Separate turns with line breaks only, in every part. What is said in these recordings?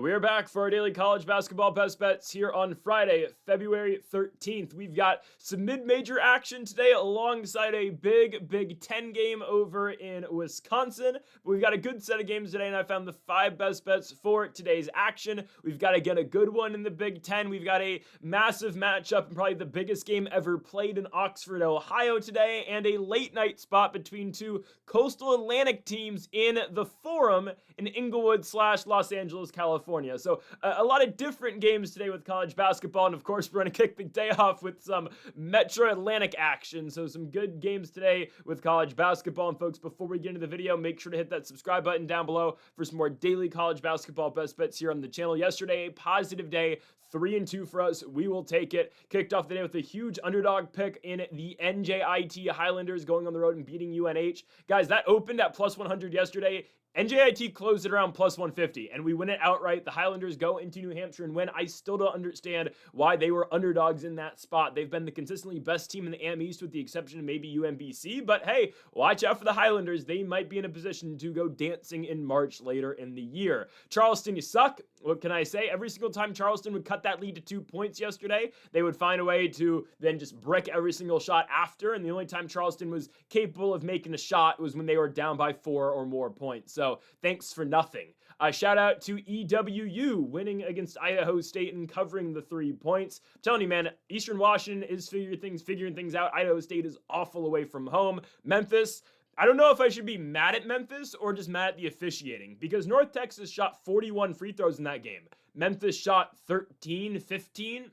We're back for our daily college basketball best bets here on Friday, February 13th. We've got some mid-major action today alongside a Big Ten game over in Wisconsin. We've got a good set of games today, and I found the 5 best bets for today's action. We've got, again, a good one in the Big Ten. We've got a massive matchup and probably the biggest game ever played in Oxford, Ohio today, and a late-night spot between two coastal Atlantic teams in the Forum in Inglewood/Los Angeles, California. So a lot of different games today with college basketball, and of course we're going to kick the day off with some Metro Atlantic action. So some good games today with college basketball. And folks, before we get into the video, make sure to hit that subscribe button down below for some more daily college basketball best bets here on the channel. Yesterday, a positive day, 3-2 for us. We will take it. Kicked off the day with a huge underdog pick in the NJIT Highlanders going on the road and beating UNH. Guys, that opened at plus 100 yesterday. NJIT closed it around plus 150, and we win it outright. The Highlanders go into New Hampshire and win. I still don't understand why they were underdogs in that spot. They've been the consistently best team in the AM East with the exception of maybe UMBC, but hey, watch out for the Highlanders. They might be in a position to go dancing in March later in the year. Charleston, you suck. What can I say? Every single time Charleston would cut that lead to 2 points yesterday, they would find a way to then just brick every single shot after, and the only time Charleston was capable of making a shot was when they were down by 4 or more points. So thanks for nothing. Shout out to EWU winning against Idaho State and covering the 3 points. I'm telling you, man, Eastern Washington is figuring things out. Idaho State is awful away from home. Memphis, I don't know if I should be mad at Memphis or just mad at the officiating, because North Texas shot 41 free throws in that game. Memphis shot 13, 15.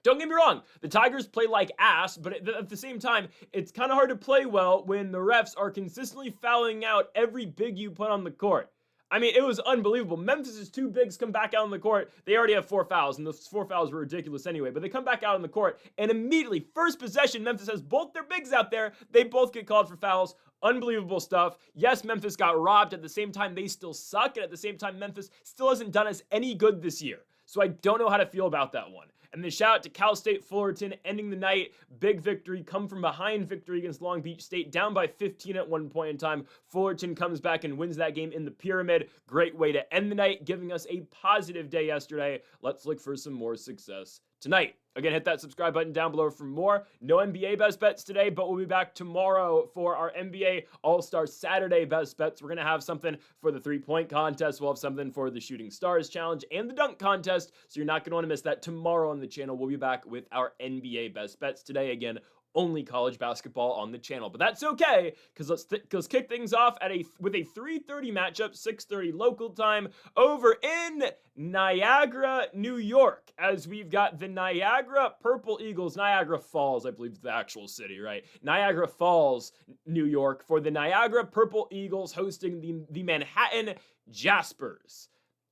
Don't get me wrong, the Tigers play like ass, but at the same time, it's kind of hard to play well when the refs are consistently fouling out every big you put on the court. I mean, it was unbelievable. Memphis' 2 bigs come back out on the court. They already have 4 fouls, and those 4 fouls were ridiculous anyway. But they come back out on the court, and immediately, first possession, Memphis has both their bigs out there. They both get called for fouls. Unbelievable stuff. Yes, Memphis got robbed. At the same time, they still suck. And at the same time, Memphis still hasn't done us any good this year. So I don't know how to feel about that one. And then shout out to Cal State Fullerton ending the night. Big victory, come from behind victory against Long Beach State, down by 15 at one point in time. Fullerton comes back and wins that game in the Pyramid. Great way to end the night, giving us a positive day yesterday. Let's look for some more success tonight. Again, hit that subscribe button down below for more. No NBA best bets today, but we'll be back tomorrow for our NBA All-Star Saturday best bets. We're going to have something for the three-point contest. We'll have something for the Shooting Stars Challenge and the Dunk Contest, so you're not going to want to miss that tomorrow on the channel. We'll be back with our NBA best bets today. Again, only college basketball on the channel, but that's okay, because let's kick things off with a 3:30 matchup, 6:30 local time, over in Niagara, New York, as we've got the Niagara Purple Eagles, Niagara Falls, I believe is the actual city, right? Niagara Falls, New York, for the Niagara Purple Eagles hosting the Manhattan Jaspers.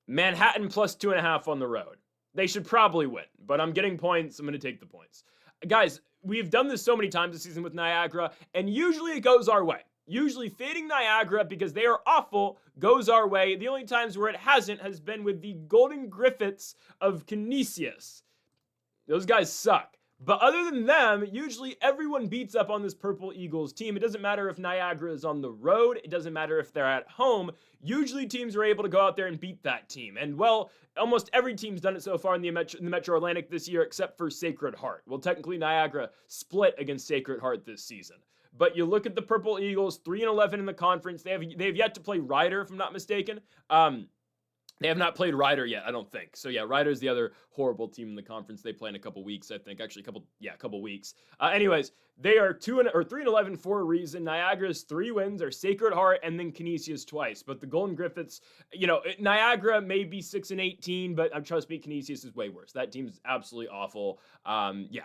Manhattan plus 2.5 on the road. They should probably win, but I'm getting points. I'm going to take the points. Guys, we've done this so many times this season with Niagara, and usually it goes our way. Usually fading Niagara, because they are awful, goes our way. The only times where it hasn't has been with the Golden Griffiths of Canisius. Those guys suck. But other than them, usually everyone beats up on this Purple Eagles team. It doesn't matter if Niagara is on the road. It doesn't matter if they're at home. Usually teams are able to go out there and beat that team. And, well, almost every team's done it so far in the Metro Atlantic this year except for Sacred Heart. Well, technically Niagara split against Sacred Heart this season. But you look at the Purple Eagles, 3-11 in the conference. They have yet to play Ryder, if I'm not mistaken. They have not played Ryder yet, I don't think. So yeah, Ryder's the other horrible team in the conference. They play in a couple weeks, I think. Actually, a couple weeks. Anyways, they are 3-11 for a reason. Niagara's 3 wins are Sacred Heart and then Canisius twice. But the Golden Griffiths, Niagara may be 6-18, but trust me, Canisius is way worse. That team's absolutely awful.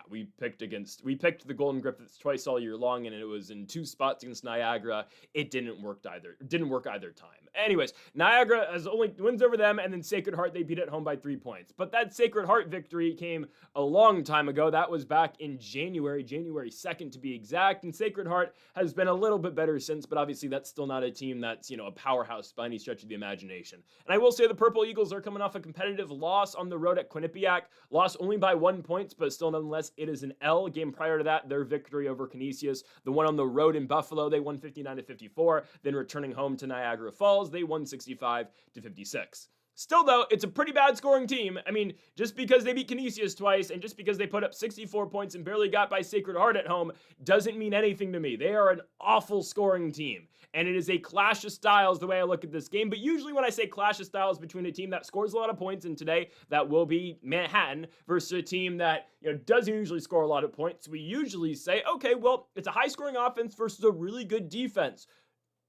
We picked the Golden Griffiths twice all year long, and it was in 2 spots against Niagara. It didn't work either time. Anyways, Niagara has only wins over them, and then Sacred Heart, they beat at home by 3 points. But that Sacred Heart victory came a long time ago. That was back in January 2nd to be exact, and Sacred Heart has been a little bit better since, but obviously that's still not a team that's, a powerhouse by any stretch of the imagination. And I will say the Purple Eagles are coming off a competitive loss on the road at Quinnipiac. Lost only by 1 point, but still nonetheless, it is an L. Game prior to that, their victory over Canisius. The one on the road in Buffalo, they won 59-54. Then returning home to Niagara Falls, they won 65-56. Still, though, it's a pretty bad scoring team. I mean, just because they beat Canisius twice and just because they put up 64 points and barely got by Sacred Heart at home doesn't mean anything to me. They are an awful scoring team, and it is a clash of styles the way I look at this game. But usually when I say clash of styles between a team that scores a lot of points, and today that will be Manhattan, versus a team that doesn't usually score a lot of points, we usually say, okay, well, it's a high-scoring offense versus a really good defense.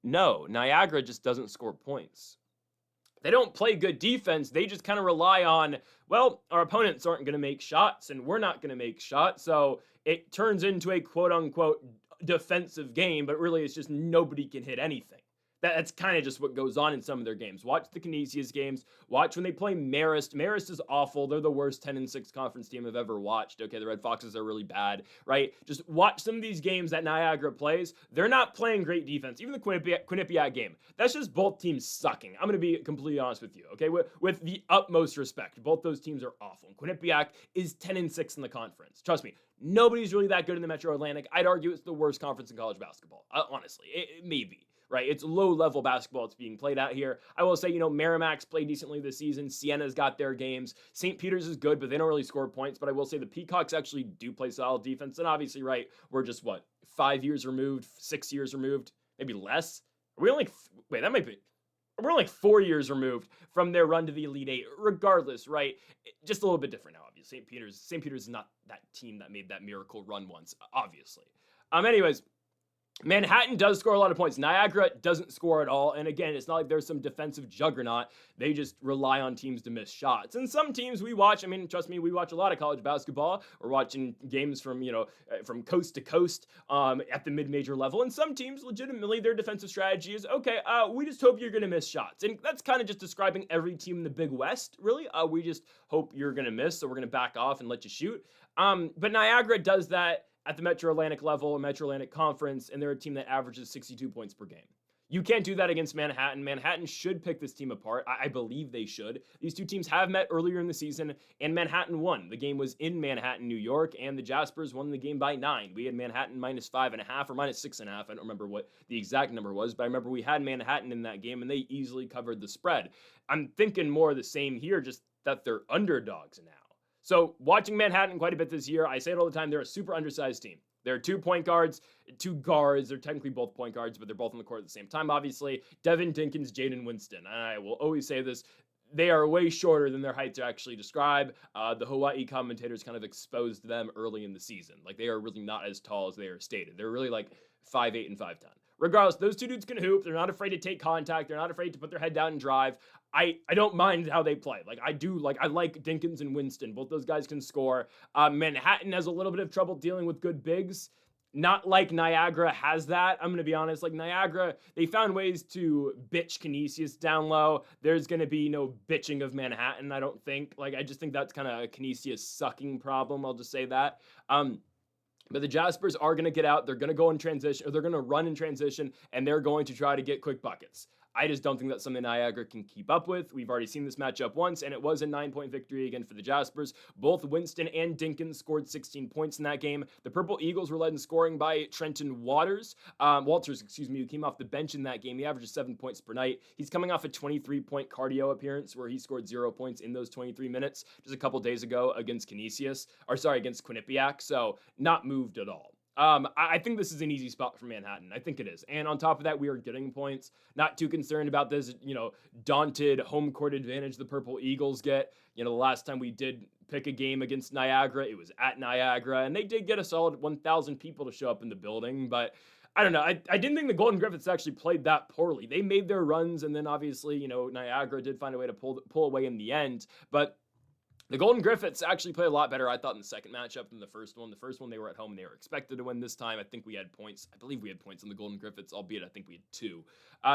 No, Niagara just doesn't score points. They don't play good defense. They just kind of rely on, well, our opponents aren't going to make shots and we're not going to make shots. So it turns into a quote unquote defensive game, but really it's just nobody can hit anything. That's kind of just what goes on in some of their games. Watch the Canisius games. Watch when they play Marist. Marist is awful. They're the worst 10-6 conference team I've ever watched. Okay, the Red Foxes are really bad, right? Just watch some of these games that Niagara plays. They're not playing great defense. Even the Quinnipiac game. That's just both teams sucking. I'm going to be completely honest with you, okay? With the utmost respect. Both those teams are awful. And Quinnipiac is 10-6 in the conference. Trust me, nobody's really that good in the Metro Atlantic. I'd argue it's the worst conference in college basketball. Honestly, it may be. Right, it's low-level basketball that's being played out here. I will say, Merrimack's played decently this season. Siena's got their games. St. Peter's is good, but they don't really score points. But I will say the Peacocks actually do play solid defense. And obviously, right, we're just, 5 years removed, 6 years removed, maybe less? Are we only, wait, that might be, we're only 4 years removed from their run to the Elite Eight. Regardless, right, just a little bit different now, obviously. St. Peter's is not that team that made that miracle run once, obviously. Anyways, Manhattan does score a lot of points. Niagara doesn't score at all. And again, it's not like there's some defensive juggernaut. They just rely on teams to miss shots. And some teams we watch, trust me, we watch a lot of college basketball. We're watching games from, from coast to coast at the mid-major level. And some teams, legitimately, their defensive strategy is, okay, we just hope you're going to miss shots. And that's kind of just describing every team in the Big West, really. We just hope you're going to miss, so we're going to back off and let you shoot. But Niagara does that at the Metro Atlantic level, Metro Atlantic Conference, and they're a team that averages 62 points per game. You can't do that against Manhattan. Manhattan should pick this team apart. I believe they should. These two teams have met earlier in the season, and Manhattan won. The game was in Manhattan, New York, and the Jaspers won the game by 9. We had Manhattan -5.5 or -6.5. I don't remember what the exact number was, but I remember we had Manhattan in that game, and they easily covered the spread. I'm thinking more of the same here, just that they're underdogs now. So watching Manhattan quite a bit this year, I say it all the time, they're a super undersized team. There are two guards. They're technically both point guards, but they're both on the court at the same time, obviously. Devin Dinkins, Jaden Winston. I will always say this. They are way shorter than their height to actually describe. The Hawaii commentators kind of exposed them early in the season. Like, they are really not as tall as they are stated. They're really like 5'8" and 5'10". Regardless, those two dudes can hoop. They're not afraid to take contact. They're not afraid to put their head down and drive. I don't mind how they play. I like Dinkins and Winston. Both those guys can score. Manhattan has a little bit of trouble dealing with good bigs. Not like Niagara has that. I'm going to be honest. Like Niagara, they found ways to bitch Canisius down low. There's going to be no bitching of Manhattan, I don't think. I just think that's kind of a Canisius sucking problem. I'll just say that. But the Jaspers are going to get out. They're going to go in transition, or they're going to run in transition, and they're going to try to get quick buckets. I just don't think that's something Niagara can keep up with. We've already seen this matchup once, and it was a 9-point victory again for the Jaspers. Both Winston and Dinkins scored 16 points in that game. The Purple Eagles were led in scoring by Trenton Walters, who came off the bench in that game. He averages 7 points per night. He's coming off a 23-point cardio appearance where he scored 0 points in those 23 minutes just a couple days ago against against Quinnipiac, so not moved at all. I think this is an easy spot for Manhattan. I think it is. And on top of that, we are getting points. Not too concerned about this, daunted home court advantage the Purple Eagles get. The last time we did pick a game against Niagara, it was at Niagara, and they did get a solid 1,000 people to show up in the building, but I don't know. I didn't think the Golden Griffins actually played that poorly. They made their runs, and then obviously, Niagara did find a way to pull away in the end, but the Golden Griffins actually played a lot better, I thought, in the second matchup than the first one. The first one, they were at home and they were expected to win. This time, I think we had points. I believe we had points on the Golden Griffins, albeit I think we had 2.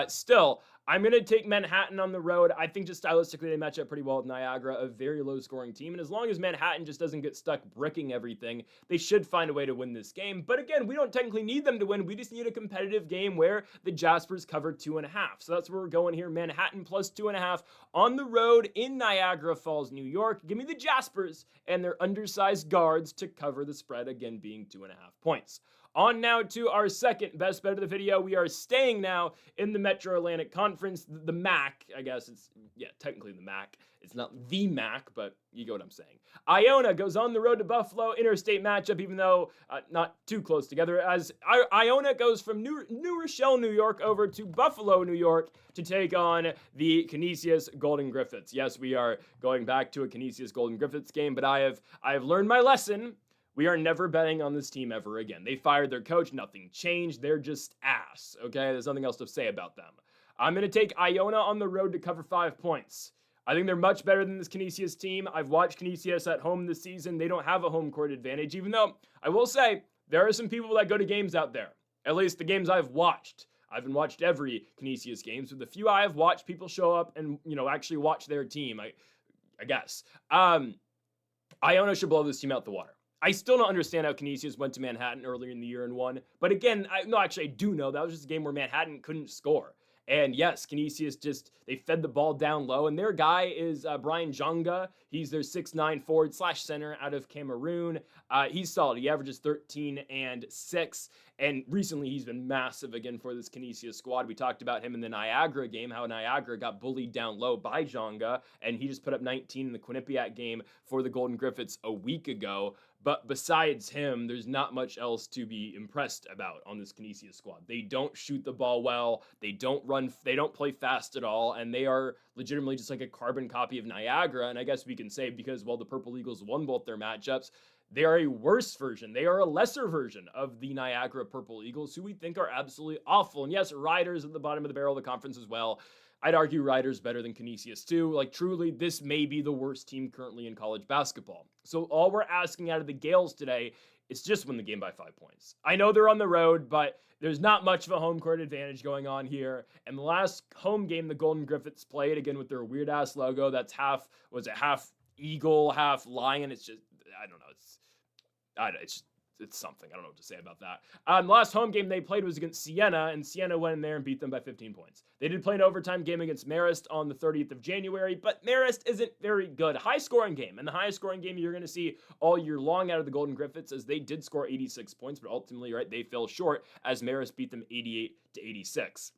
Still, I'm going to take Manhattan on the road. I think just stylistically, they match up pretty well with Niagara, a very low-scoring team. And as long as Manhattan just doesn't get stuck bricking everything, they should find a way to win this game. But again, we don't technically need them to win. We just need a competitive game where the Jaspers cover 2.5. So that's where we're going here. Manhattan plus 2.5 on the road in Niagara Falls, New York. Give me the Jaspers and their undersized guards to cover the spread, again being 2.5 points. On now to our second best bet of the video. We are staying now in the Metro Atlantic Conference, the MAC, I guess. It's, yeah, technically the MAC. It's not the MAC, but you get what I'm saying. Iona goes on the road to Buffalo, interstate matchup, even though not too close together, as Iona goes from New Rochelle, New York, over to Buffalo, New York, to take on the Canisius Golden Griffins. Yes, we are going back to a Canisius Golden Griffins game, but I have learned my lesson. We are never betting on this team ever again. They fired their coach. Nothing changed. They're just ass, okay? There's nothing else to say about them. I'm going to take Iona on the road to cover 5 points. I think they're much better than this Canisius team. I've watched Canisius at home this season. They don't have a home court advantage, even though I will say there are some people that go to games out there. At least the games I've watched. I haven't watched every Canisius games, but the few I have watched, people show up and, actually watch their team, I guess. Iona should blow this team out the water. I still don't understand how Canisius went to Manhattan earlier in the year and won. But again, I do know that was just a game where Manhattan couldn't score. And yes, Canisius they fed the ball down low. And their guy is Brian Jonga. He's their 6'9" forward / center out of Cameroon. He's solid. He averages 13 and 6. And recently he's been massive again for this Canisius squad. We talked about him in the Niagara game, how Niagara got bullied down low by Jonga. And he just put up 19 in the Quinnipiac game for the Golden Griffins a week ago. But besides him, there's not much else to be impressed about on this Canisius squad. They don't shoot the ball well. They don't play fast at all. And they are legitimately just like a carbon copy of Niagara. And I guess we can say because, the Purple Eagles won both their matchups, they are a worse version. They are a lesser version of the Niagara Purple Eagles, who we think are absolutely awful. And yes, Riders at the bottom of the barrel of the conference as well. I'd argue Riders better than Canisius too. Truly, this may be the worst team currently in college basketball. So all we're asking out of the Gales today is just win the game by 5 points. I know they're on the road, but there's not much of a home court advantage going on here. And the last home game the Golden Griffins played, again with their weird-ass logo, that's half eagle, half lion. It's just, I don't know. It's something. I don't know what to say about that. The last home game they played was against Siena, and Siena went in there and beat them by 15 points. They did play an overtime game against Marist on the 30th of January, but Marist isn't very good. High-scoring game, and the highest-scoring game you're going to see all year long out of the Golden Griffins, as they did score 86 points, but ultimately, they fell short as Marist beat them 88-86.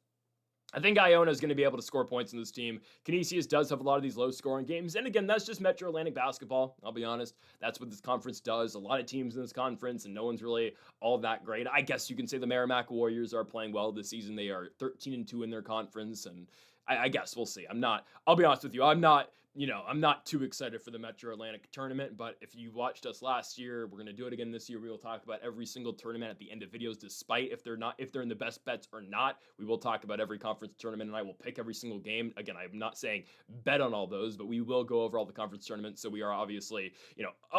I think Iona is going to be able to score points in this team. Canisius does have a lot of these low-scoring games. And again, that's just Metro Atlantic basketball. I'll be honest. That's what this conference does. A lot of teams in this conference, and no one's really all that great. I guess you can say the Merrimack Warriors are playing well this season. They are 13-2 in their conference, and I guess we'll see. I'll be honest with you, I'm not too excited for the Metro Atlantic tournament, but if you watched us last year, we're going to do it again this year. We will talk about every single tournament at the end of videos, despite if they're in the best bets or not. We will talk about every conference tournament, and I will pick every single game. Again, I'm not saying bet on all those, but we will go over all the conference tournaments, so we are obviously,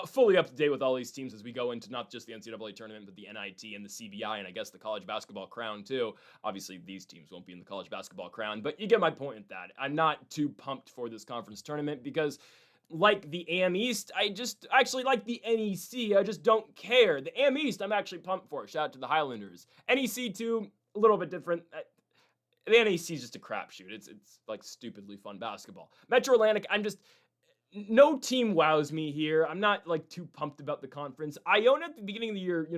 fully up to date with all these teams as we go into not just the NCAA tournament, but the NIT and the CBI, and I guess the College Basketball Crown, too. Obviously, these teams won't be in the College Basketball Crown, but you get my point with that. I'm not too pumped for this conference tournament, because like the AM East, I just actually like the NEC. I just don't care. The AM East, I'm actually pumped for. Shout out to the Highlanders. NEC too, a little bit different. The NEC is just a crapshoot. It's like stupidly fun basketball. Metro Atlantic, no team wows me here. I'm not too pumped about the conference. Iona at the beginning of the year,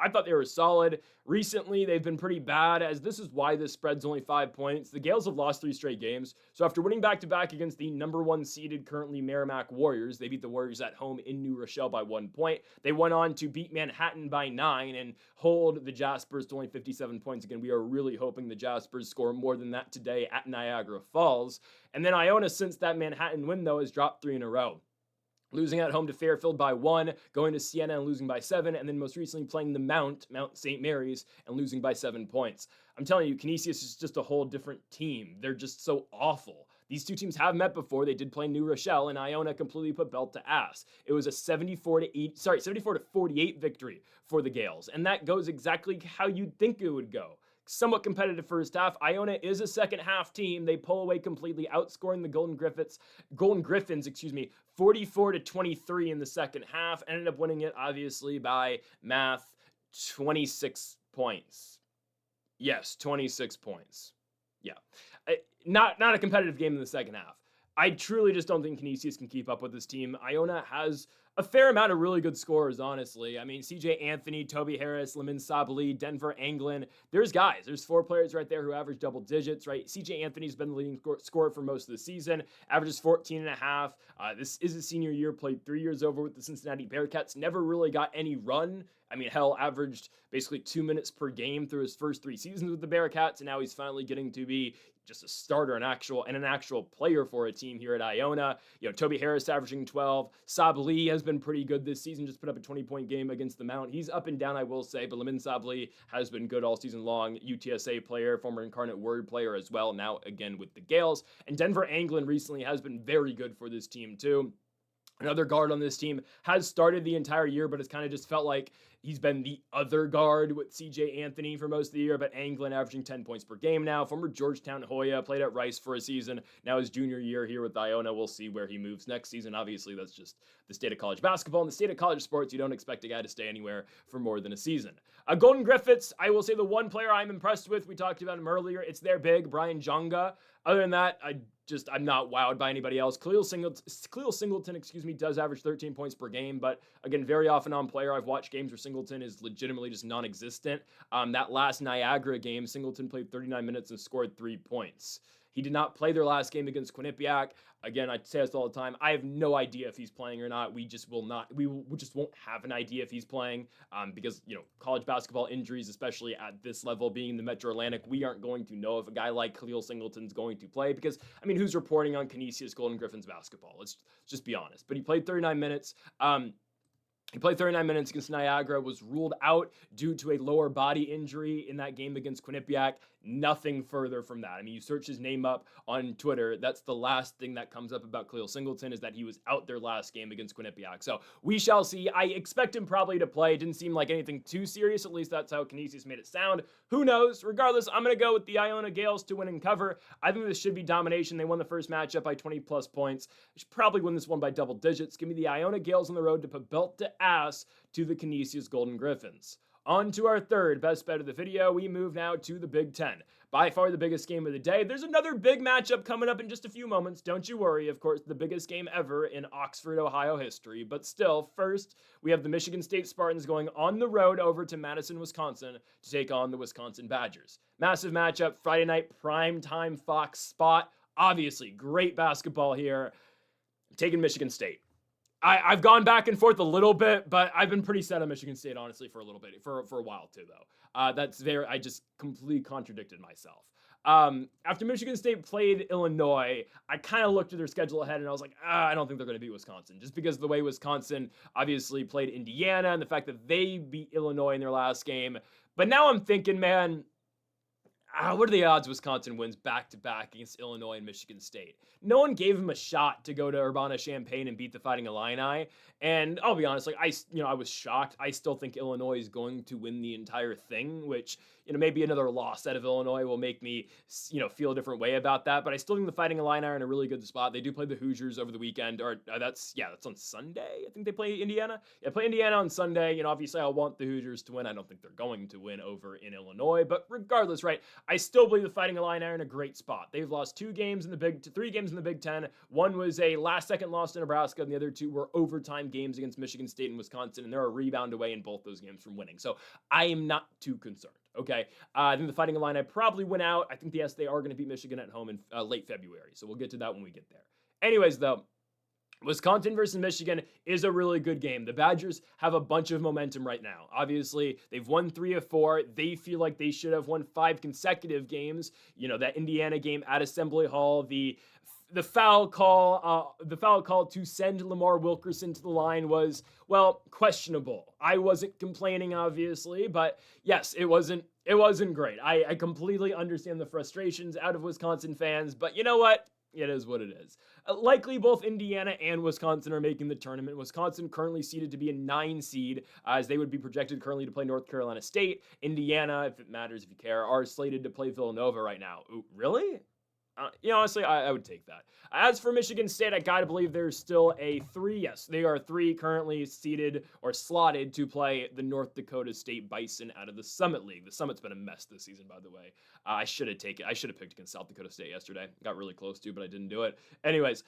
I thought they were solid. Recently, they've been pretty bad, as this is why this spread's only 5 points. The Gales have lost 3 straight games. So after winning back-to-back against the number 1 seeded currently Merrimack Warriors, they beat the Warriors at home in New Rochelle by 1 point. They went on to beat Manhattan by 9 and hold the Jaspers to only 57 points. Again, we are really hoping the Jaspers score more than that today at Niagara Falls. And then Iona, since that Manhattan win, though, has dropped 3 in a row. Losing at home to Fairfield by 1, going to Siena and losing by 7, and then most recently playing the Mount St. Mary's, and losing by 7 points. I'm telling you, Canisius is just a whole different team. They're just so awful. These two teams have met before. They did play New Rochelle, and Iona completely put belt to ass. It was a 74-48 victory for the Gales, and that goes exactly how you'd think it would go. Somewhat competitive first half. Iona is a second half team. They pull away completely, outscoring the Golden Griffins, 44-23 in the second half. Ended up winning it, obviously, by math, 26 points. Yes, 26 points. Yeah. Not a competitive game in the second half. I truly just don't think Canisius can keep up with this team. Iona has a fair amount of really good scorers, honestly. I mean, CJ Anthony, Toby Harris, Lamin Sabali, Denver Anglin. There's guys. There's 4 players right there who average double digits, right? CJ Anthony's been the leading scorer for most of the season, averages 14 and a half. This is his senior year, played 3 years over with the Cincinnati Bearcats, never really got any run. I mean, hell, averaged basically 2 minutes per game through his first 3 seasons with the Bearcats, and now he's finally getting to be just a starter, an actual player for a team here at Iona. Toby Harris averaging 12. Sabali has been pretty good this season, just put up a 20-point game against the Mount. He's up and down, I will say, but Lamin Sabali has been good all season long. UTSA player, former Incarnate Word player as well, now again with the Gales. And Denver Anglin recently has been very good for this team too. Another guard on this team has started the entire year, but it's kind of just felt like he's been the other guard with CJ Anthony for most of the year, but Anglin averaging 10 points per game now. Former Georgetown Hoya, played at Rice for a season. Now his junior year here with Iona. We'll see where he moves next season. Obviously, that's just the state of college basketball. In the state of college sports, you don't expect a guy to stay anywhere for more than a season. Golden Griffins, I will say the one player I'm impressed with, we talked about him earlier, it's their big, Brian Jonga. Other than that, I'm not wowed by anybody else. Khalil Singleton, does average 13 points per game, but again, very often on player. I've watched games where Singleton is legitimately just non-existent. That last Niagara game, Singleton played 39 minutes and scored 3 points. He did not play their last game against Quinnipiac. Again, I say this all the time. I have no idea if he's playing or not. We just won't have an idea if he's playing because, college basketball injuries, especially at this level, being in the Metro Atlantic, we aren't going to know if a guy like Khalil Singleton's going to play because, who's reporting on Canisius Golden Griffins basketball? Let's just be honest. But he played 39 minutes. He played 39 minutes against Niagara, was ruled out due to a lower body injury in that game against Quinnipiac. Nothing further from that. You search his name up on Twitter. That's the last thing that comes up about Khalil Singleton is that he was out their last game against Quinnipiac. So we shall see. I expect him probably to play. It didn't seem like anything too serious. At least that's how Canisius made it sound. Who knows? Regardless, I'm going to go with the Iona Gales to win and cover. I think this should be domination. They won the first matchup by 20-plus points. They should probably win this one by double digits. Give me the Iona Gales on the road to put belt to ass to the Canisius Golden Griffins. On to our third best bet of the video. We move now to the Big Ten. By far the biggest game of the day. There's another big matchup coming up in just a few moments. Don't you worry. Of course, the biggest game ever in Oxford, Ohio history. But still, first, we have the Michigan State Spartans going on the road over to Madison, Wisconsin to take on the Wisconsin Badgers. Massive matchup, Friday night, primetime Fox spot. Obviously, great basketball here. I'm taking Michigan State. I've gone back and forth a little bit, but I've been pretty set on Michigan State, honestly, for a little bit, for a while too, though. I just completely contradicted myself. After Michigan State played Illinois, I kind of looked at their schedule ahead and I was like, I don't think they're going to beat Wisconsin, just because of the way Wisconsin obviously played Indiana and the fact that they beat Illinois in their last game. But now I'm thinking, man, what are the odds Wisconsin wins back-to-back against Illinois and Michigan State? No one gave him a shot to go to Urbana-Champaign and beat the Fighting Illini. And I'll be honest, I was shocked. I still think Illinois is going to win the entire thing, which, maybe another loss out of Illinois will make me, feel a different way about that. But I still think the Fighting Illini are in a really good spot. They do play the Hoosiers over the weekend, or that's on Sunday. I think they play Indiana. Yeah, play Indiana on Sunday. Obviously I want the Hoosiers to win. I don't think they're going to win over in Illinois, but regardless, right? I still believe the Fighting Illini are in a great spot. They've lost 3 games in the Big Ten. One was a last-second loss to Nebraska, and the other 2 were overtime games against Michigan State and Wisconsin, and they're a rebound away in both those games from winning. So I am not too concerned. Okay, I think the Fighting Illini probably win out. I think, yes, they are going to beat Michigan at home in late February, so we'll get to that when we get there. Anyways, though, Wisconsin versus Michigan is a really good game. The Badgers have a bunch of momentum right now. Obviously, they've won 3 of 4. They feel like they should have won 5 consecutive games. That Indiana game at Assembly Hall, the foul call to send Lamar Wilkerson to the line was, well, questionable. I wasn't complaining, obviously, but yes, it wasn't great. I completely understand the frustrations out of Wisconsin fans, but you know what? It is what it is. Likely both Indiana and Wisconsin are making the tournament. Wisconsin currently seeded to be a 9 seed, as they would be projected currently to play North Carolina State. Indiana, if it matters, if you care, are slated to play Villanova right now. Ooh, really? Honestly, I would take that. As for Michigan State, I gotta believe there's still a 3. Yes, they are 3 currently seated or slotted to play the North Dakota State Bison out of the Summit League. The Summit's been a mess this season, by the way. I should have picked against South Dakota State yesterday. Got really close to, but I didn't do it. Anyways,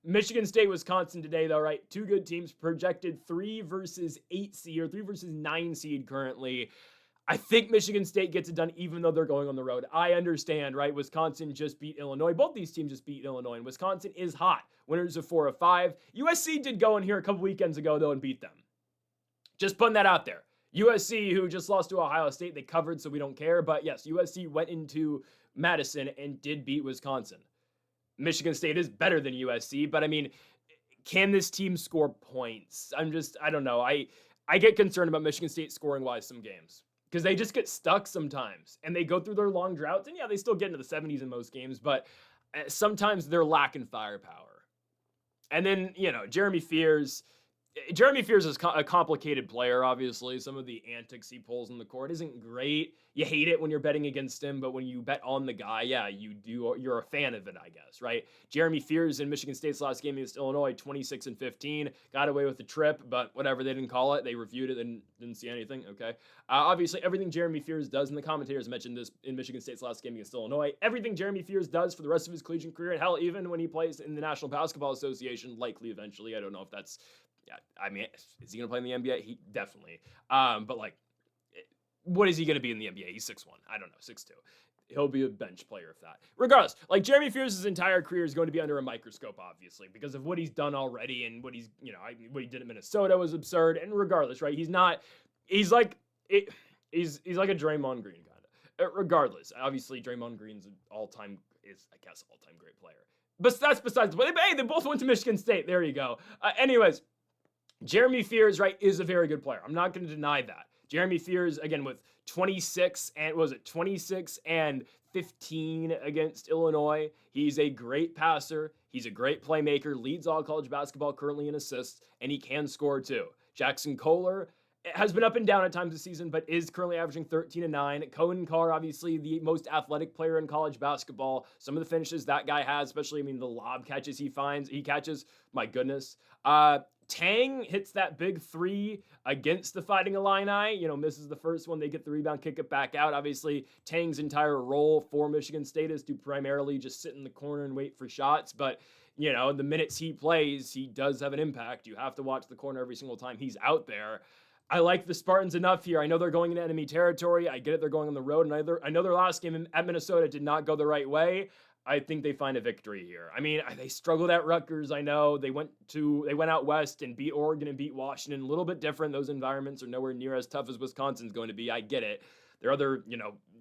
Michigan State, Wisconsin today, though, right? 2 good teams, projected 3 versus 8 seed, or 3 versus 9 seed currently. I think Michigan State gets it done even though they're going on the road. I understand, right? Wisconsin just beat Illinois. Both these teams just beat Illinois, and Wisconsin is hot. Winners of 4 of 5. USC did go in here a couple weekends ago, though, and beat them. Just putting that out there. USC, who just lost to Ohio State, they covered, so we don't care. But yes, USC went into Madison and did beat Wisconsin. Michigan State is better than USC, but I mean, can this team score points? I don't know. I get concerned about Michigan State scoring-wise some games, because they just get stuck sometimes, and they go through their long droughts, and yeah, they still get into the 70s in most games, but sometimes they're lacking firepower. And then, Jeremy Fears is a complicated player, obviously. Some of the antics he pulls on the court isn't great. You hate it when you're betting against him, but when you bet on the guy, yeah, you're a fan of it, I guess, right? Jeremy Fears in Michigan State's last game against Illinois, 26-15, got away with the trip, but whatever, they didn't call it. They reviewed it and didn't see anything, okay? Obviously, everything Jeremy Fears does, and the commentators mentioned this in Michigan State's last game against Illinois, everything Jeremy Fears does for the rest of his collegiate career, and hell, even when he plays in the National Basketball Association, likely eventually, I don't know if that's, yeah, I mean, is he going to play in the NBA? He definitely. But what is he going to be in the NBA? He's 6'1". I don't know, 6'2". He'll be a bench player if that. Regardless, Jeremy Fears' entire career is going to be under a microscope, obviously, because of what he's done already and what he's, what he did at Minnesota was absurd. And regardless, right? He's like a Draymond Green kind of. Regardless, obviously, Draymond Green's all-time great player. But that's besides the point. Hey, they both went to Michigan State. There you go. Anyways, Jeremy Fears, right, is a very good player. I'm not going to deny that. Jeremy Fears, again, with 26 and 15 against Illinois. He's a great passer. He's a great playmaker, leads all college basketball currently in assists, and he can score too. Jackson Kohler has been up and down at times this season, but is currently averaging 13 and 9. Cohen Carr, obviously the most athletic player in college basketball. Some of the finishes that guy has, especially, the lob catches he catches, my goodness. Tang hits that big 3 against the Fighting Illini. Misses the first one. They get the rebound, kick it back out. Obviously, Tang's entire role for Michigan State is to primarily just sit in the corner and wait for shots. But, the minutes he plays, he does have an impact. You have to watch the corner every single time he's out there. I like the Spartans enough here. I know they're going into enemy territory. I get it. They're going on the road. And I know their last game at Minnesota did not go the right way. I think they find a victory here. They struggled at Rutgers. I know they went out west and beat Oregon and beat Washington. A little bit different. Those environments are nowhere near as tough as Wisconsin's going to be. I get it. Their other,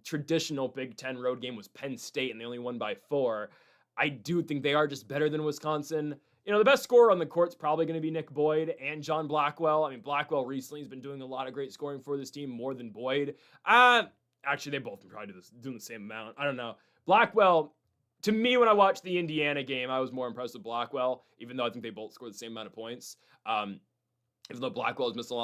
traditional Big Ten road game was Penn State, and they only won by 4. I do think they are just better than Wisconsin. The best scorer on the court's probably going to be Nick Boyd and John Blackwell. Blackwell recently has been doing a lot of great scoring for this team, more than Boyd. Actually, they both probably doing the same amount. I don't know. Blackwell, to me, when I watched the Indiana game, I was more impressed with Blackwell, even though I think they both scored the same amount of points. Even though Blackwell is missing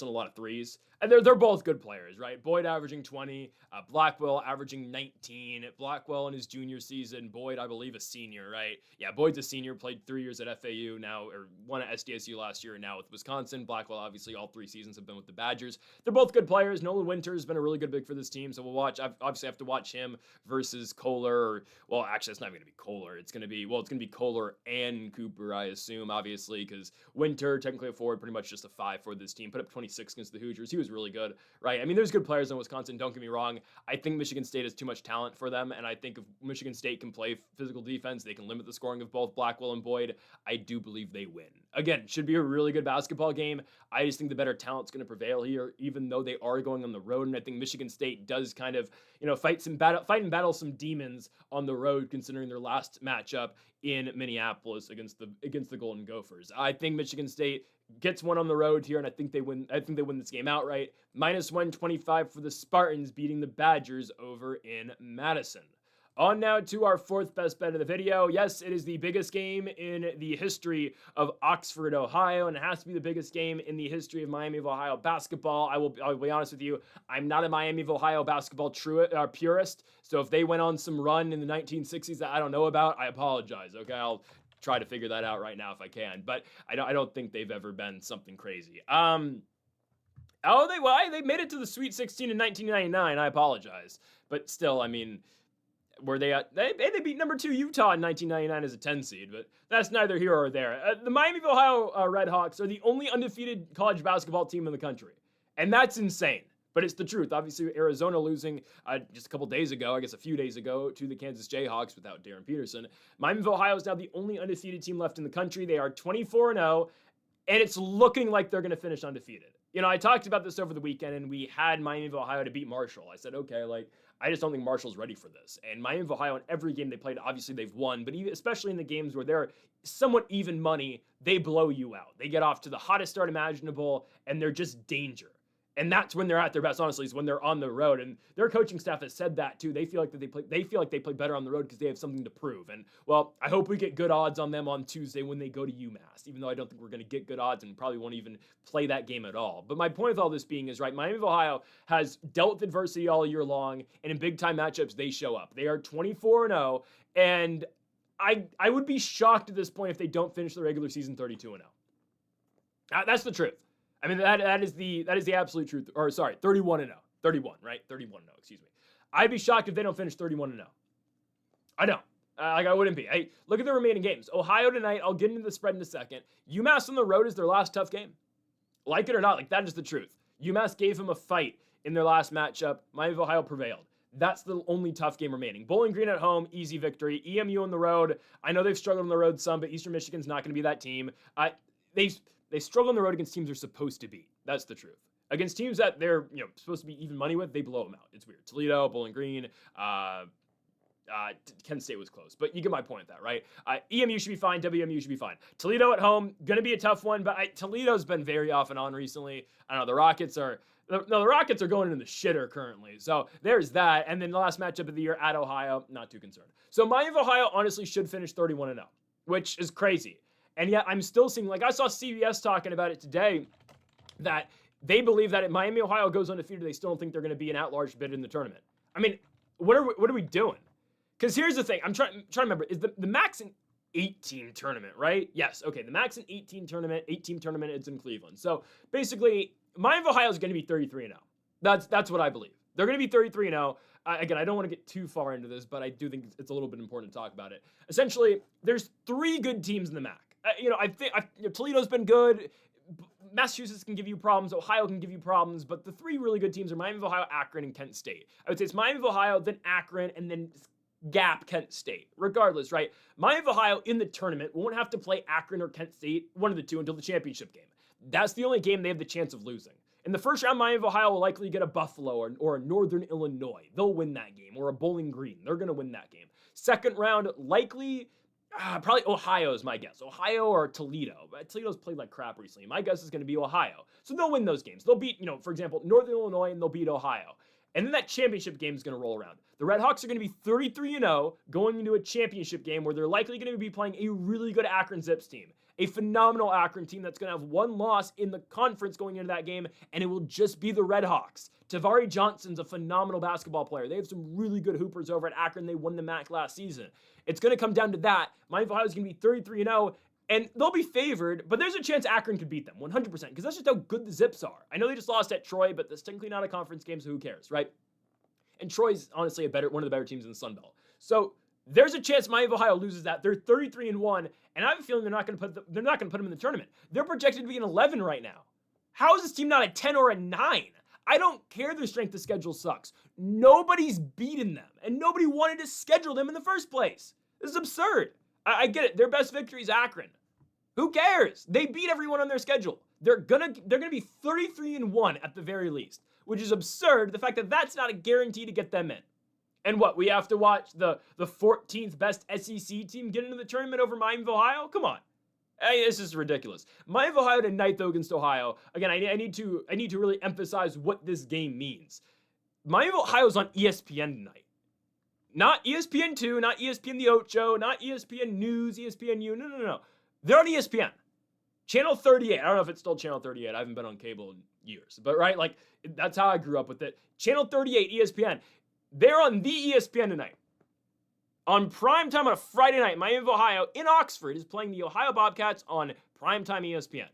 a lot of threes. And they're both good players, right? Boyd averaging 20, Blackwell averaging 19. Blackwell in his junior season, Boyd, I believe, a senior, right? Yeah, Boyd's a senior, played 3 years at FAU now, or won at SDSU last year, and now with Wisconsin. Blackwell, obviously, all 3 seasons have been with the Badgers. They're both good players. Nolan Winter's been a really good big for this team, so we'll watch. I obviously have to watch him versus Kohler. Actually, it's not going to be Kohler. It's going to be Kohler and Cooper, I assume, obviously, because Winter, technically a forward, pretty much just a 5 for this team. Put up 26 against the Hoosiers. He was really good, right? There's good players in Wisconsin, don't get me wrong. I think Michigan State has too much talent for them, and I think if Michigan State can play physical defense, they can limit the scoring of both Blackwell and Boyd. I do believe they win. Again, should be a really good basketball game. I just think the better talent's going to prevail here, even though they are going on the road, and I think Michigan State does kind of, fight and battle some demons on the road, considering their last matchup in Minneapolis against the Golden Gophers. I think Michigan State gets one on the road here, and I think they win this game outright. -125 for the Spartans, beating the Badgers over in Madison. On now to our fourth best bet of the video. Yes, it is the biggest game in the history of Oxford, Ohio, and it has to be the biggest game in the history of Miami of Ohio basketball. I'll be honest with you, I'm not a Miami of Ohio basketball purist, so if they went on some run in the 1960s that I don't know about, I apologize, okay? I'll try to figure that out right now if I can, but I don't think they've ever been something crazy. They made it to the Sweet 16 in 1999. I apologize, but still, I mean, where they beat number 2 Utah in 1999 as a 10 seed, but that's neither here or there. The Miami of Ohio Redhawks are the only undefeated college basketball team in the country, and that's insane. But it's the truth. Obviously, Arizona losing just a couple days ago, I guess a few days ago, to the Kansas Jayhawks without Darren Peterson. Miami of Ohio is now the only undefeated team left in the country. They are 24-0, and it's looking like they're going to finish undefeated. You know, I talked about this over the weekend, and we had Miami of Ohio to beat Marshall. I said, okay, I just don't think Marshall's ready for this. And Miami of Ohio, in every game they played, obviously they've won, but especially in the games where they're somewhat even money, they blow you out. They get off to the hottest start imaginable, and they're just danger. And that's when they're at their best, honestly, is when they're on the road. And their coaching staff has said that too. They feel like they play better on the road because they have something to prove. And well, I hope we get good odds on them on Tuesday when they go to UMass, even though I don't think we're going to get good odds and probably won't even play that game at all. But my point with all this being is, right, Miami of Ohio has dealt with adversity all year long, and in big time matchups, they show up. They are 24-0, and I would be shocked at this point if they don't finish the regular season 32-0. That's the truth. I mean, that is the absolute truth. Or sorry, 31-0. 31, right? 31-0, excuse me. I'd be shocked if they don't finish 31-0. I know. I wouldn't be. Hey, look at the remaining games. Ohio tonight, I'll get into the spread in a second. UMass on the road is their last tough game. Like it or not, that is the truth. UMass gave them a fight in their last matchup. Miami of Ohio prevailed. That's the only tough game remaining. Bowling Green at home, easy victory. EMU on the road. I know they've struggled on the road some, but Eastern Michigan's not going to be that team. They struggle on the road against teams they're supposed to beat. That's the truth. Against teams that they're supposed to be even money with, they blow them out. It's weird. Toledo, Bowling Green, Kent State was close, but you get my point with that, right? EMU should be fine. WMU should be fine. Toledo at home, going to be a tough one, but Toledo's been very off and on recently. I don't know. The Rockets are going in the shitter currently. So there's that. And then the last matchup of the year at Ohio, not too concerned. So Miami of Ohio honestly should finish 31-0, which is crazy. And yet I'm still seeing, I saw CBS talking about it today, that they believe that if Miami, Ohio goes undefeated, they still don't think they're going to be an at-large bid in the tournament. I mean, what are we doing? Because here's the thing. I'm trying to remember. Is the max an 8-team tournament, right? Yes. Okay, the max an 8-team tournament. 8-team tournament, it's in Cleveland. So basically, Miami, Ohio is going to be 33-0. That's what I believe. They're going to be 33-0. Again, I don't want to get too far into this, but I do think it's a little bit important to talk about it. Essentially, there's 3 good teams in the MAC. I think Toledo's been good. Massachusetts can give you problems. Ohio can give you problems. But the 3 really good teams are Miami of Ohio, Akron, and Kent State. I would say it's Miami of Ohio, then Akron, and then gap Kent State. Regardless, right? Miami of Ohio in the tournament won't have to play Akron or Kent State, one of the two, until the championship game. That's the only game they have the chance of losing. In the first round, Miami of Ohio will likely get a Buffalo or a Northern Illinois. They'll win that game. Or a Bowling Green. They're going to win that game. Second round, likely... probably Ohio is my guess. Ohio or Toledo. But Toledo's played like crap recently. My guess is going to be Ohio. So they'll win those games. They'll beat, for example, Northern Illinois, and they'll beat Ohio. And then that championship game is going to roll around. The Redhawks are going to be 33-0 going into a championship game where they're likely going to be playing a really good Akron Zips team. A phenomenal Akron team that's going to have 1 loss in the conference going into that game, and it will just be the Redhawks. Tavari Johnson's a phenomenal basketball player. They have some really good hoopers over at Akron. They won the MAC last season. It's going to come down to that. Miami of Ohio is going to be 33-0, and they'll be favored, but there's a chance Akron could beat them 100%, because that's just how good the Zips are. I know they just lost at Troy, but that's technically not a conference game, so who cares, right? And Troy's honestly one of the better teams in the Sun Belt. So there's a chance Miami of Ohio loses that. They're 33-1, and I have a feeling they're not going to put them in the tournament. They're projected to be an 11 right now. How is this team not a 10 or a 9? I don't care their strength of schedule sucks. Nobody's beaten them, and nobody wanted to schedule them in the first place. This is absurd. I get it. Their best victory is Akron. Who cares? They beat everyone on their schedule. They're gonna be 33-1 at the very least, which is absurd. The fact that that's not a guarantee to get them in. And what, we have to watch the 14th best SEC team get into the tournament over Miami of Ohio? Come on. Hey, this is ridiculous. Miami of Ohio tonight, though, against Ohio. Again, I need to really emphasize what this game means. Miami of Ohio is on ESPN tonight. Not ESPN2, not ESPN The Ocho, not ESPN News, ESPNU. No. They're on ESPN. Channel 38. I don't know if it's still Channel 38. I haven't been on cable in years. But, right, like, that's how I grew up with it. Channel 38, ESPN. They're on the ESPN tonight. On primetime on a Friday night, Miami of Ohio in Oxford is playing the Ohio Bobcats on primetime ESPN.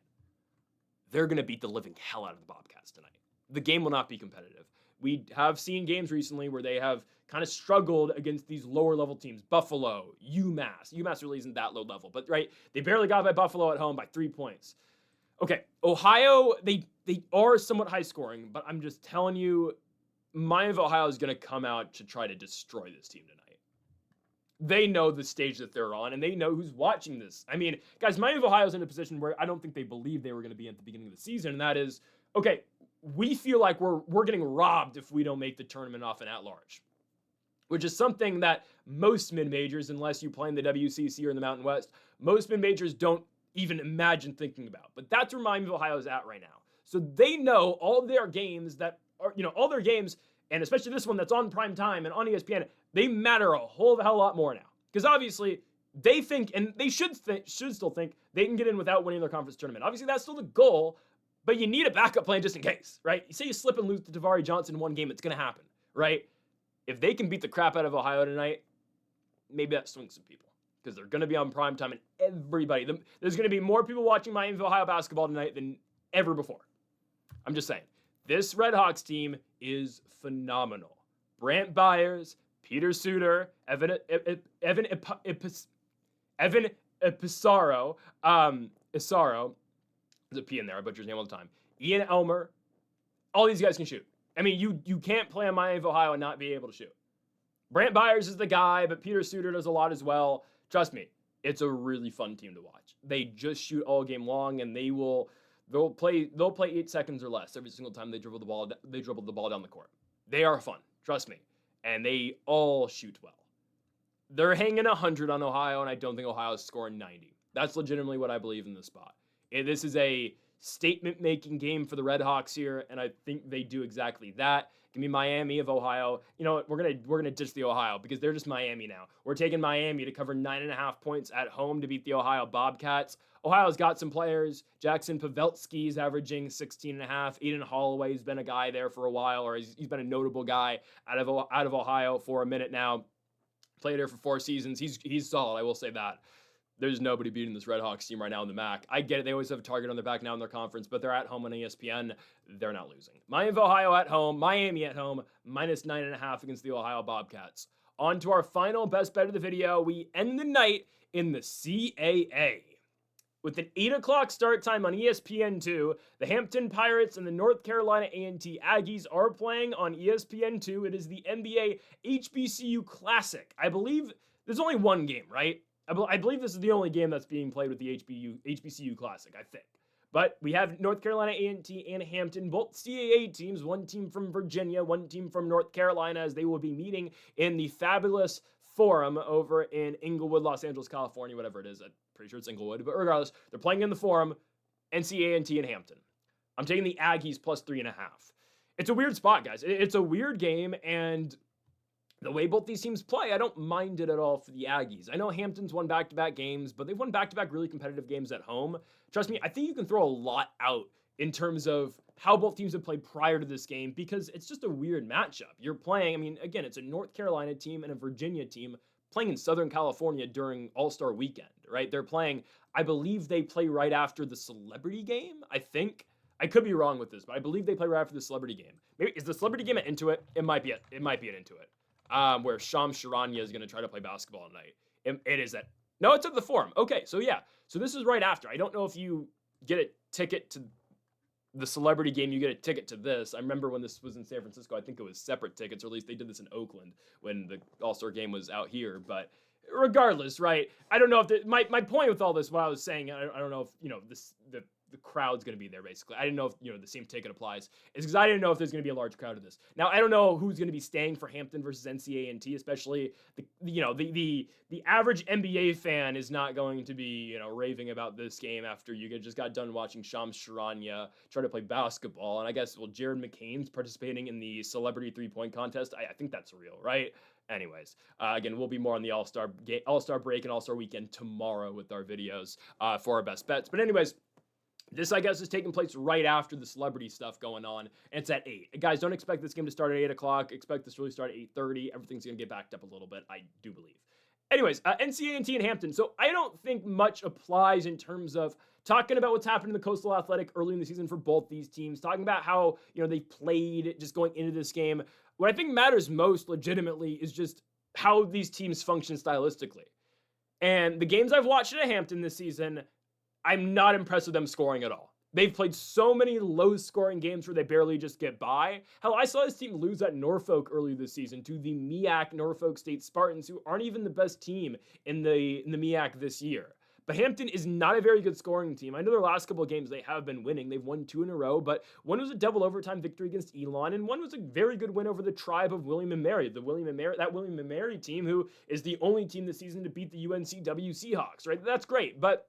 They're going to beat the living hell out of the Bobcats tonight. The game will not be competitive. We have seen games recently where they have kind of struggled against these lower level teams. Buffalo, UMass. UMass really isn't that low level, but right, they barely got by Buffalo at home by 3 points. Okay, Ohio, they are somewhat high scoring, but I'm just telling you, Miami of Ohio is going to come out to try to destroy this team tonight. They know the stage that they're on, and they know who's watching this. I mean, guys, Miami of Ohio is in a position where I don't think they believed they were going to be at the beginning of the season, and that is, okay, we feel like we're getting robbed if we don't make the tournament off an at-large, which is something that most mid-majors, unless you play in the WCC or in the Mountain West, most mid-majors don't even imagine thinking about. But that's where Miami of Ohio is at right now. So they know all their games that are, all their games, and especially this one that's on prime time and on ESPN, they matter a whole hell lot more now. Because obviously, they think, and they should still think, they can get in without winning their conference tournament. Obviously, that's still the goal, but you need a backup plan just in case, right? You say you slip and lose to Tavari Johnson in one game, it's going to happen, right? If they can beat the crap out of Ohio tonight, maybe that swings some people. Because they're going to be on prime time, and everybody, there's going to be more people watching Miami of Ohio basketball tonight than ever before. I'm just saying. This Redhawks team is phenomenal. Brant Byers, Peter Suter, Evan Pissarro, there's a P in there, I butcher his name all the time. Ian Elmer, all these guys can shoot. I mean, you can't play on Miami of Ohio and not be able to shoot. Brant Byers is the guy, but Peter Suter does a lot as well. Trust me, it's a really fun team to watch. They just shoot all game long, and they'll play 8 seconds or less every single time they dribble the ball down the court. They are fun, trust me, and they all shoot well. They're hanging 100 on Ohio, and I don't think Ohio's scoring 90. That's legitimately what I believe in this spot. This is a statement-making game for the Redhawks here, and I think they do exactly that. Give me Miami of Ohio. You know what? We're gonna ditch the Ohio because they're just Miami now. We're taking Miami to cover 9.5 points at home to beat the Ohio Bobcats. Ohio's got some players. Jackson Pavelski is averaging 16.5. Eden Holloway's been a guy there for a while, or he's been a notable guy out of Ohio for a minute now. Played there for 4 seasons. He's solid. I will say that. There's nobody beating this Redhawks team right now in the MAC. I get it. They always have a target on their back now in their conference, but they're at home on ESPN. They're not losing. Miami of Ohio at home. Miami at home. Minus 9.5 against the Ohio Bobcats. On to our final best bet of the video. We end the night in the CAA. With an 8 o'clock start time on ESPN2, the Hampton Pirates and the North Carolina A&T Aggies are playing on ESPN2. It is the NBA HBCU Classic. I believe there's only one game, right? I believe this is the only game that's being played with the HBCU Classic, I think. But we have North Carolina A&T and Hampton, both CAA teams, one team from Virginia, one team from North Carolina, as they will be meeting in the fabulous Forum over in Inglewood, Los Angeles, California, whatever it is. I'm pretty sure it's Inglewood, but regardless, they're playing in the Forum, NC A&T and Hampton. I'm taking the Aggies plus 3.5. It's a weird spot, guys. It's a weird game, and the way both these teams play, I don't mind it at all for the Aggies. I know Hampton's won back-to-back games, but they've won back-to-back really competitive games at home. Trust me, I think you can throw a lot out in terms of how both teams have played prior to this game because it's just a weird matchup. You're playing, I mean, again, it's a North Carolina team and a Virginia team playing in Southern California during All-Star Weekend, right? They're playing, I believe they play right after the Celebrity Game, I think. I could be wrong with this, but I believe they play right after the Celebrity Game. Maybe, is the Celebrity Game at Intuit? It might be at Intuit. Where Shams Charania is going to try to play basketball tonight. It is at, no, it's at the Forum. Okay, so yeah. So this is right after. I don't know if you get a ticket to the Celebrity Game, you get a ticket to this. I remember when this was in San Francisco, I think it was separate tickets, or at least they did this in Oakland when the All-Star Game was out here. But regardless, right, I don't know if, my point with all this, what I was saying, I don't know if, the crowd's going to be there, basically. I didn't know if, the same ticket applies. It's because I didn't know if there's going to be a large crowd of this. Now, I don't know who's going to be staying for Hampton versus NC A&T, especially, the average NBA fan is not going to be, raving about this game after you just got done watching Shams Charania try to play basketball. And I guess, Jared McCain's participating in the celebrity three-point contest. I think that's real, right? anyways, again, we'll be more on the All-Star break and All-Star weekend tomorrow with our videos for our best bets. But anyways, this, I guess, is taking place right after the celebrity stuff going on, and it's at 8. Guys, don't expect this game to start at 8 o'clock. Expect this to really start at 8:30. Everything's going to get backed up a little bit, I do believe. Anyways, NC A&T and Hampton. So I don't think much applies in terms of talking about what's happened in the Coastal Athletic early in the season for both these teams, talking about how, they played just going into this game. What I think matters most legitimately is just how these teams function stylistically. And the games I've watched at Hampton this season, I'm not impressed with them scoring at all. They've played so many low-scoring games where they barely just get by. Hell, I saw this team lose at Norfolk early this season to the MEAC Norfolk State Spartans, who aren't even the best team in the MEAC this year. But Hampton is not a very good scoring team. I know their last couple of games they have been winning. They've won 2 in a row, but one was a double overtime victory against Elon, and one was a very good win over the tribe of William & Mary. That William & Mary team, who is the only team this season to beat the UNCW Seahawks, right? That's great, but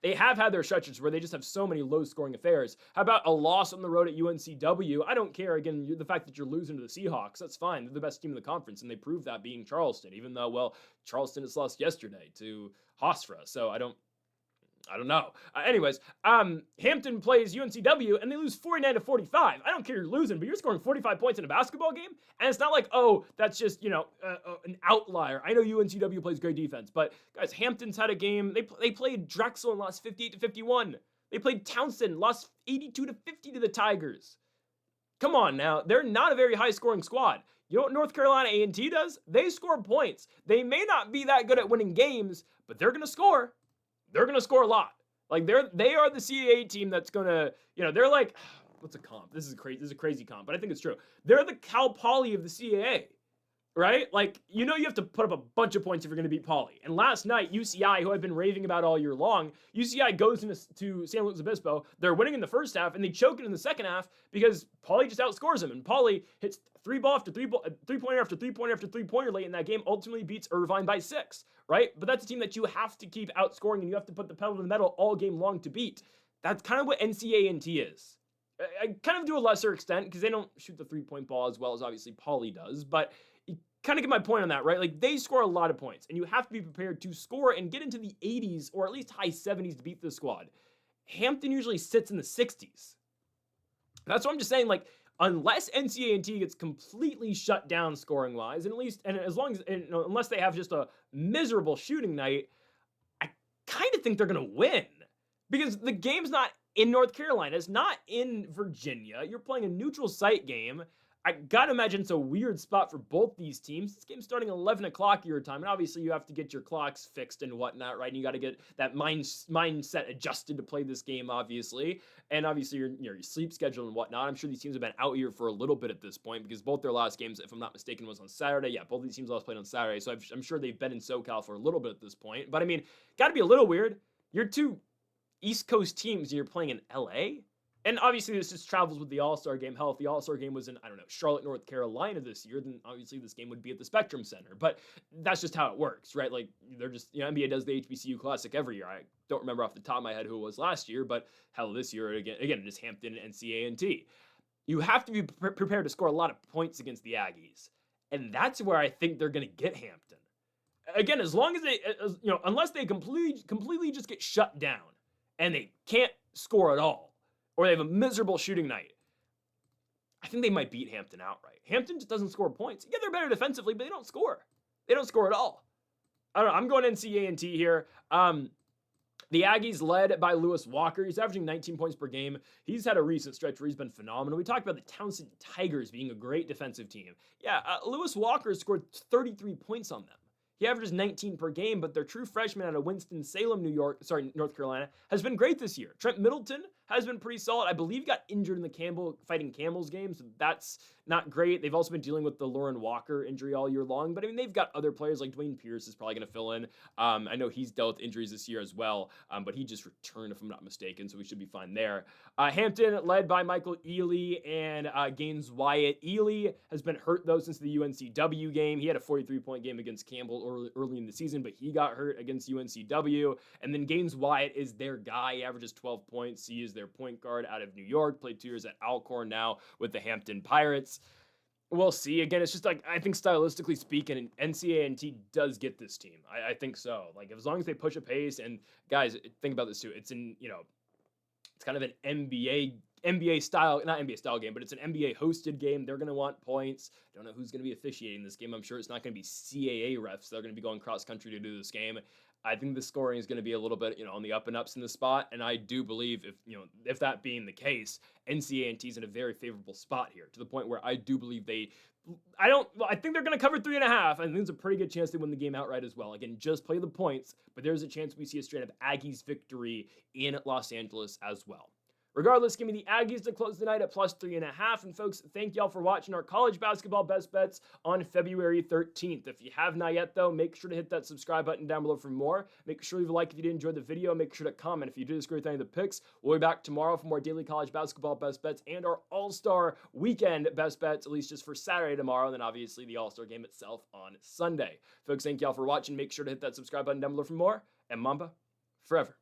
they have had their stretches where they just have so many low-scoring affairs. How about a loss on the road at UNCW? I don't care. Again, the fact that you're losing to the Seahawks, that's fine. They're the best team in the conference, and they proved that being Charleston, even though, well, Charleston just lost yesterday to Hofstra, so I don't know. Anyways, Hampton plays UNCW, and they lose 49-45. I don't care you're losing, but you're scoring 45 points in a basketball game, and it's not like, oh, that's just, an outlier. I know UNCW plays great defense, but, guys, Hampton's had a game. They played Drexel and lost 58-51. They played Townsend, lost 82-50 to the Tigers. Come on now. They're not a very high-scoring squad. You know what North Carolina A&T does? They score points. They may not be that good at winning games, but they're going to score. They're going to score a lot. Like, they are the CAA team that's going to, they're like, what's a comp? This is a crazy comp, but I think it's true. They're the Cal Poly of the CAA, right? Like, you have to put up a bunch of points if you're going to beat Poly. And last night, UCI, who I've been raving about all year long, UCI goes to San Luis Obispo. They're winning in the first half, and they choke it in the second half because Poly just outscores them. And Poly hits three-pointer after three-pointer after three-pointer late in that game, ultimately beats Irvine by 6, right? But that's a team that you have to keep outscoring, and you have to put the pedal to the metal all game long to beat. That's kind of what NC A&T is. I kind of do a lesser extent because they don't shoot the three-point ball as well as obviously Poly does, but you kind of get my point on that, right? Like, they score a lot of points, and you have to be prepared to score and get into the 80s or at least high 70s to beat this squad. Hampton usually sits in the 60s. That's what I'm just saying, like, unless NC A&T gets completely shut down scoring-wise, unless they have just a miserable shooting night, I kind of think they're going to win. Because the game's not in North Carolina. It's not in Virginia. You're playing a neutral site game. I gotta imagine it's a weird spot for both these teams. This game's starting at 11 o'clock your time, and obviously you have to get your clocks fixed and whatnot, right? And you got to get that mindset adjusted to play this game, obviously. And obviously your sleep schedule and whatnot. I'm sure these teams have been out here for a little bit at this point because both their last games, if I'm not mistaken, was on Saturday. Yeah, both these teams last played on Saturday, so I'm sure they've been in SoCal for a little bit at this point. But I mean, got to be a little weird. You're two East Coast teams, and you're playing in LA? And obviously, this just travels with the All-Star game. Hell, if the All-Star game was in, Charlotte, North Carolina this year, then obviously this game would be at the Spectrum Center. But that's just how it works, right? Like, they're just, NBA does the HBCU Classic every year. I don't remember off the top of my head who it was last year, but hell, this year, again, it is Hampton and NC A&T. You have to be prepared to score a lot of points against the Aggies. And that's where I think they're going to get Hampton. Again, as long as they, unless they completely just get shut down and they can't score at all, or they have a miserable shooting night, I think they might beat Hampton outright. Hampton just doesn't score points. Yeah, they're better defensively, but they don't score. They don't score at all. I don't know. I'm going NC A&T here. The Aggies led by Lewis Walker. He's averaging 19 points per game. He's had a recent stretch where he's been phenomenal. We talked about the Townsend Tigers being a great defensive team. Yeah, Lewis Walker scored 33 points on them. He averages 19 per game, but their true freshman out of Winston-Salem, North Carolina, has been great this year. Trent Middleton has been pretty solid. I believe he got injured in the Fighting Camels game, so that's not great. They've also been dealing with the Lauren Walker injury all year long, but I mean, they've got other players like Dwayne Pierce is probably going to fill in. I know he's dealt with injuries this year as well, but he just returned, if I'm not mistaken, so we should be fine there. Hampton, led by Michael Ely and Gaines Wyatt. Ely has been hurt, though, since the UNCW game. He had a 43-point game against Campbell early in the season, but he got hurt against UNCW. And then Gaines Wyatt is their guy. He averages 12 points. He is their point guard out of New York, played 2 years at Alcorn now with the Hampton Pirates. We'll see. Again, it's just like I think stylistically speaking, NCAA&T does get this team. I think so. Like as long as they push a pace, and guys, think about this too. It's in it's kind of an NBA style, not NBA style game, but it's an NBA hosted game. They're going to want points. Don't know who's going to be officiating this game. I'm sure it's not going to be CAA refs. They're going to be going cross country to do this game. I think the scoring is going to be a little bit, on the up and ups in the spot. And I do believe if that being the case, NCAA&T is in a very favorable spot here to the point where I do believe I think they're going to cover 3.5. I think there's a pretty good chance they win the game outright as well. Again, just play the points, but there's a chance we see a straight up Aggies victory in Los Angeles as well. Regardless, give me the Aggies to close the night at plus 3.5. And folks, thank y'all for watching our college basketball best bets on February 13th. If you have not yet, though, make sure to hit that subscribe button down below for more. Make sure to leave a like if you did enjoy the video. Make sure to comment if you did agree with any of the picks. We'll be back tomorrow for more daily college basketball best bets and our All-Star weekend best bets, at least just for Saturday tomorrow, and then obviously the All-Star game itself on Sunday. Folks, thank y'all for watching. Make sure to hit that subscribe button down below for more. And Mamba, forever.